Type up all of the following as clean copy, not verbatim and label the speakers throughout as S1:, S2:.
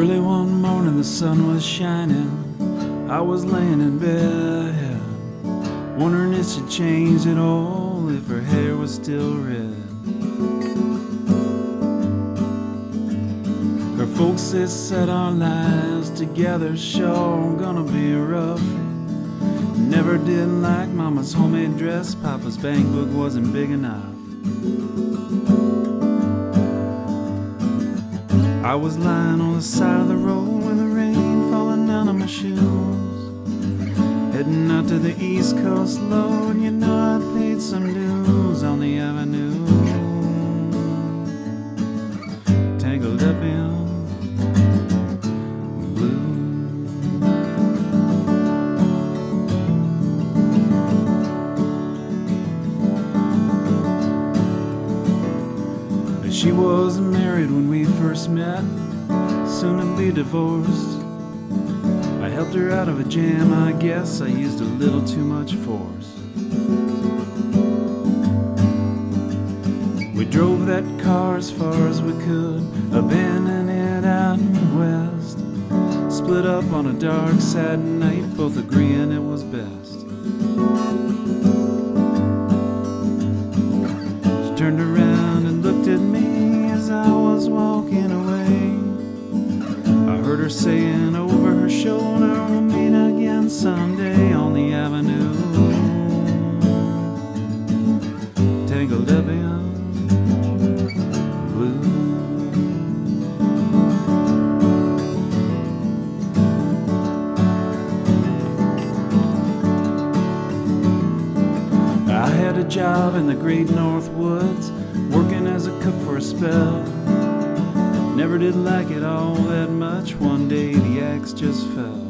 S1: Early one morning the sun was shining. I was laying in bed, wondering if she'd changed at all, if her hair was still red. Her folks, they said our lives together sure gonna be rough. Never did like Mama's homemade dress, Papa's bank book wasn't big enough. I was lying on the side of the road with the rain falling down on my shoes, heading out to the East Coast low, and you know I paid some dues on the avenue. Tangled up in blue. She was married when we first met, soon to be divorced. I helped her out of a jam, I guess I used a little too much force. We drove that car as far as we could, abandoning it out west. Split up on a dark, sad night, both agreeing it was best. She turned around and looked at me as I was walking away. I heard her saying over her shoulder, we'll meet again someday on the avenue. Tangled up in blue. I had a job in the great North Woods, working as a cook for a spell. Never did like it all that much, one day the axe just fell.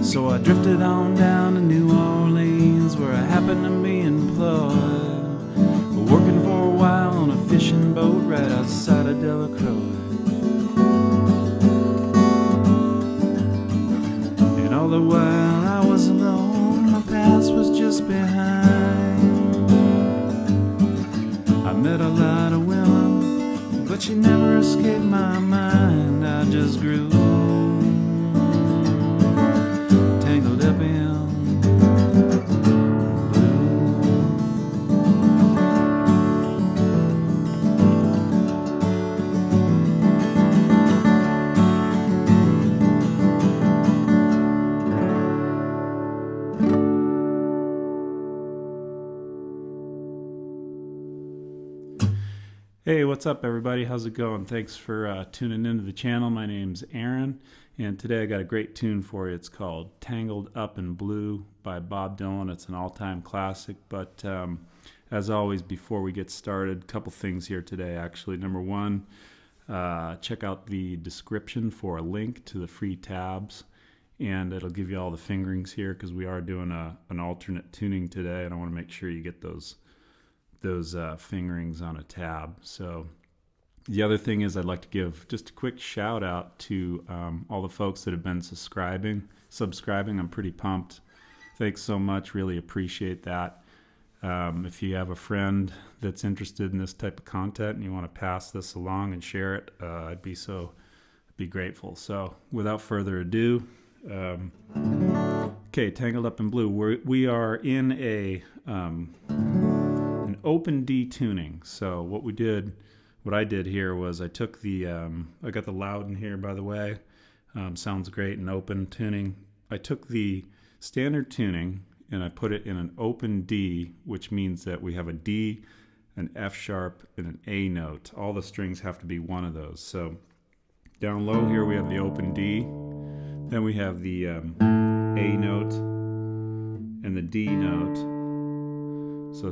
S1: So I drifted on down to New Orleans, where I happened to be employed, working for a while on a fishing boat right outside of Delacroix. And all the while I was alone, my past was just behind. I met a lot of women, but she never escaped my mind. I just grew tangled up in Hey, what's up everybody? How's it going? Thanks for tuning into the channel. My name's Aaron, and today I got a great tune for you. It's called Tangled Up in Blue by Bob Dylan. It's an all-time classic, but as always, before we get started, a couple things here today actually. Number one, check out the description for a link to the free tabs, and it'll give you all the fingerings here because we are doing an alternate tuning today, and I want to make sure you get those fingerings on a tab. So the other thing is I'd like to give just a quick shout out to all the folks that have been subscribing. I'm pretty pumped. Thanks so much. Really appreciate that. If you have a friend that's interested in this type of content and you want to pass this along and share it, I'd be grateful. So without further ado, okay, Tangled Up in Blue. We are in an open D tuning. So what I did here was I took I got the loud in here, by the way. Sounds great in open tuning. I took the standard tuning and I put it in an open D, which means that we have a D, an F sharp, and an A note. All the strings have to be one of those. So down low here we have the open D, then we have the A note and the D note.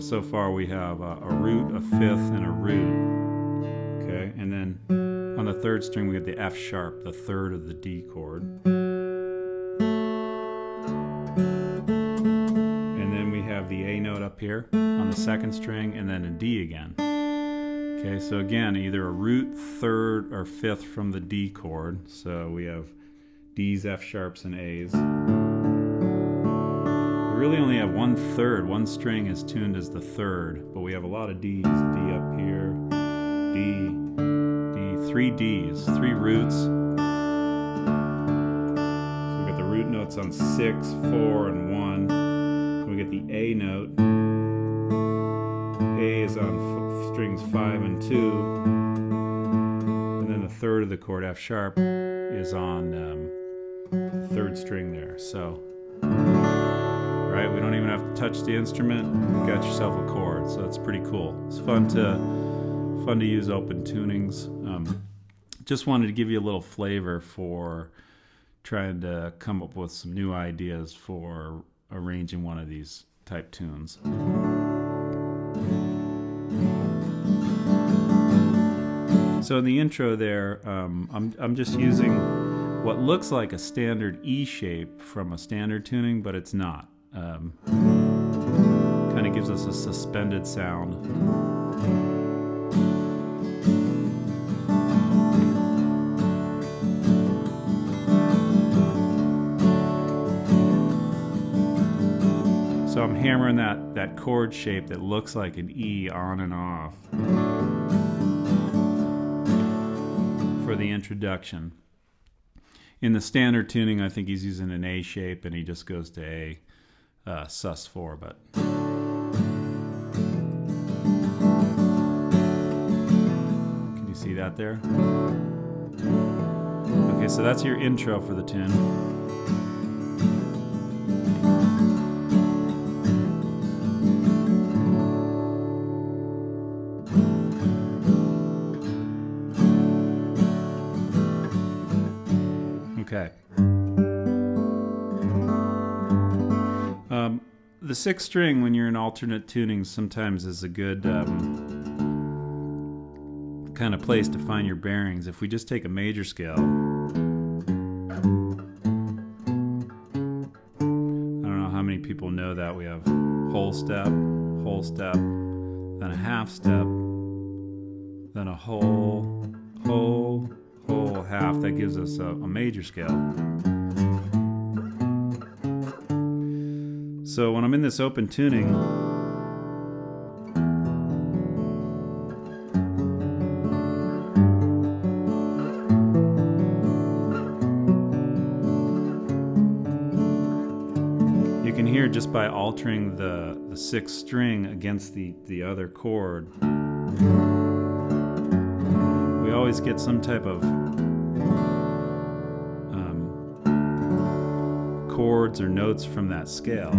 S1: So far we have a root, a fifth, and a root. Okay, and then on the third string we have the F sharp, the third of the D chord. And then we have the A note up here on the second string, and then a D again. Okay, so again, either a root, third, or fifth from the D chord. So we have D's, F sharps, and A's. We really only have one third. One string is tuned as the third, but we have a lot of D's. D up here, D, 3 Ds, 3 roots. So we got the root notes on 6, 4, and 1. We get the A note. A is on strings 5 and 2. And then the third of the chord, F sharp, is on the 3rd string there. So, right, we don't even have to touch the instrument. You got yourself a chord, so that's pretty cool. It's fun to use open tunings. Just wanted to give you a little flavor for trying to come up with some new ideas for arranging one of these type tunes. So in the intro there, I'm just using what looks like a standard E shape from a standard tuning, but it's not. Kind of gives us a suspended sound. So I'm hammering that chord shape that looks like an E on and off for the introduction. In the standard tuning, I think he's using an A shape and he just goes to A sus4, but can you see that there? Okay, so that's your intro for the tune. Okay. The 6th string, when you're in alternate tunings, sometimes is a good kind of place to find your bearings. If we just take a major scale, I don't know how many people know that we have whole step, then a half step, then a whole, half. That gives us a major scale. So when I'm in this open tuning, you can hear just by altering the 6th string against the other chord, we always get some type of chords or notes from that scale.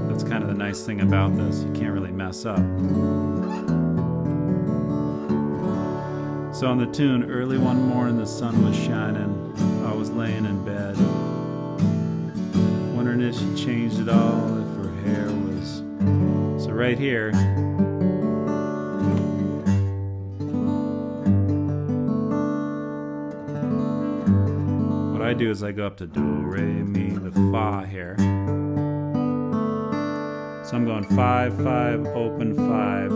S1: That's kind of the nice thing about this. You can't really mess up. So on the tune, early one morning the sun was shining, I was laying in bed, wondering if she changed at all, if her hair was... So right here, I do is I go up to do, re, mi, the fa here. So I'm going 5, 5, open 5.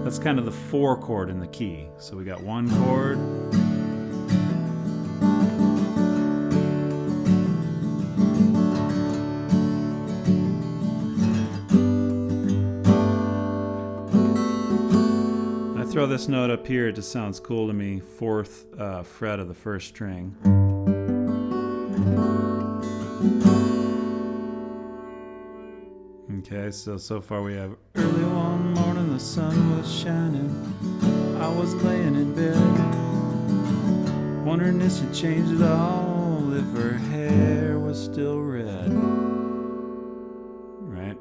S1: That's kind of the 4 chord in the key. So we got 1 chord. Throw this note up here, it just sounds cool to me. 4th fret of the 1st string. Okay, so far we have early one morning the sun was shining, I was laying in bed, wondering if she changed at all, if her hair was still red.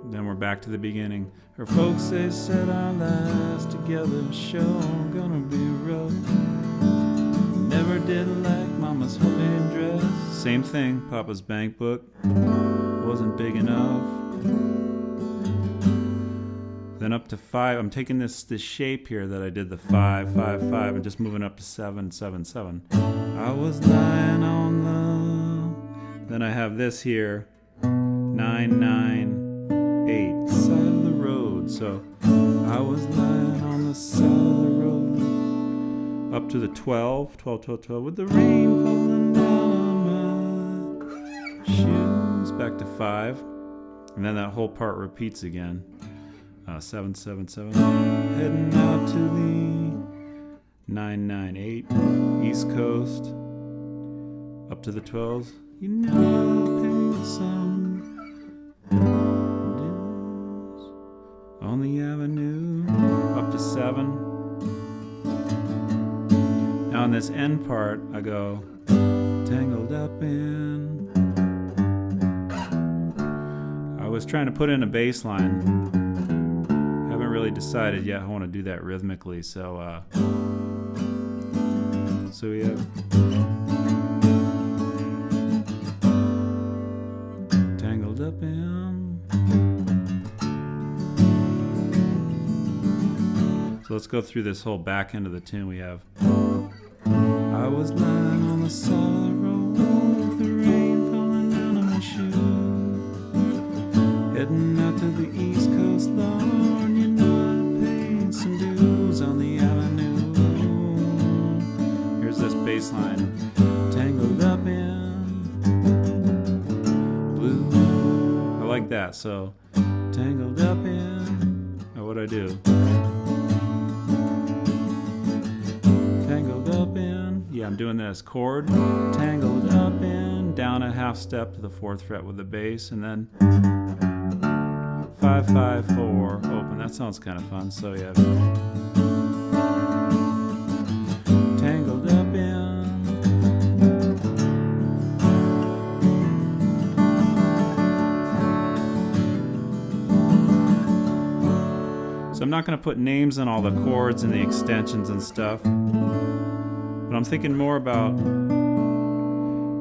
S1: Then we're back to the beginning. Her folks, they said our lives together sure gonna be rough. Never did like Mama's homemade dress. Same thing, Papa's bank book wasn't big enough. Then up to 5, I'm taking this shape here that I did the 5, 5, 5, and just moving up to 7, 7, 7. I was lying on the... Then I have this here, 9, 9, 8, side of the road. So I was lying on the side of the road. Up to the 12, 12, 12, 12, with the rain falling down on my shoes. Back to 5. And then that whole part repeats again. 777, heading out to the 998 East Coast, up to the 12s. You know I'll pay some dues on the avenue, up to 7. Now on this end part, I go tangled up in. I was trying to put in a bass line. Haven't really decided yet how I want to do that rhythmically, so we have tangled up in. So let's go through this whole back end of the tune. We have I was lying on the side of the road with the rain falling down on my shoes, heading out to the East Coast, Lord, you know I paid some dues on the avenue. Here's this bass line, tangled up in blue. I like that, so tangled up in, now what'd I do? Tangled up in, yeah, I'm doing this chord, tangled up in, down a half step to the 4th fret with the bass, and then 5, 5, 4, open. That sounds kind of fun. So yeah, tangled up in. So I'm not going to put names on all the chords and the extensions and stuff, but I'm thinking more about,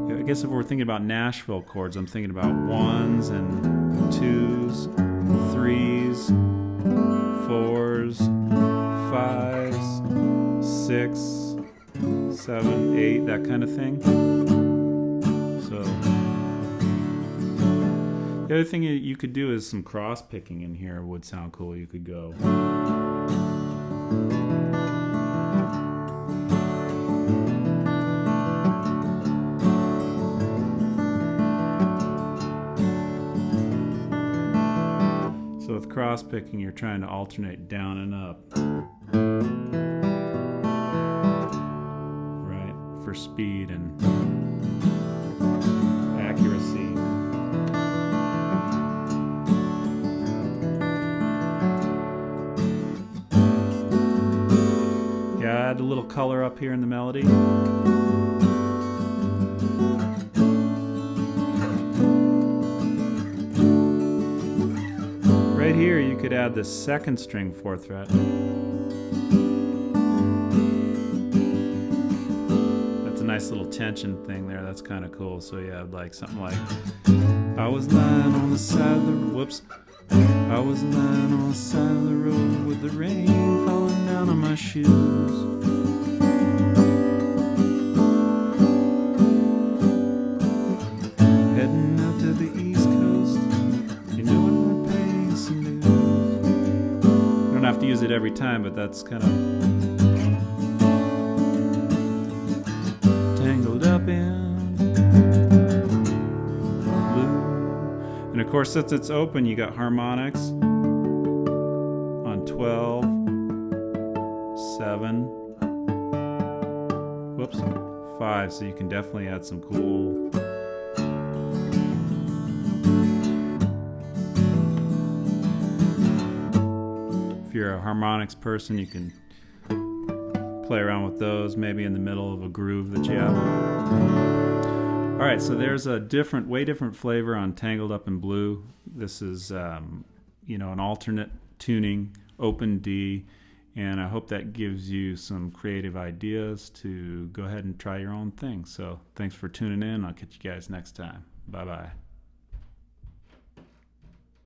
S1: I guess if we're thinking about Nashville chords, I'm thinking about 1s and 2s, 3s, 4s, 5s, 6, 7, 8, that kind of thing. So the other thing you could do is some cross picking in here would sound cool. You could go with cross picking, you're trying to alternate down and up, right, for speed and accuracy. Yeah, add a little color up here in the melody. Right here you could add the 2nd string 4th fret. That's a nice little tension thing there. That's kind of cool. So you have like something like I was lying on the side of the I was lying on the side of the road with the rain falling down on my shoes. Heading out to the East Coast. You know I'm paying some dues. You don't have to use it every time, but that's kind of tangled up in blue. And of course, since it's open, you got harmonics on 12, 7, whoops, 5. So you can definitely add some cool. If you're a harmonics person, you can play around with those, maybe in the middle of a groove that you have. All right, so there's a way different flavor on Tangled Up in Blue. This is, an alternate tuning, open D, and I hope that gives you some creative ideas to go ahead and try your own thing. So thanks for tuning in. I'll catch you guys next time. Bye-bye.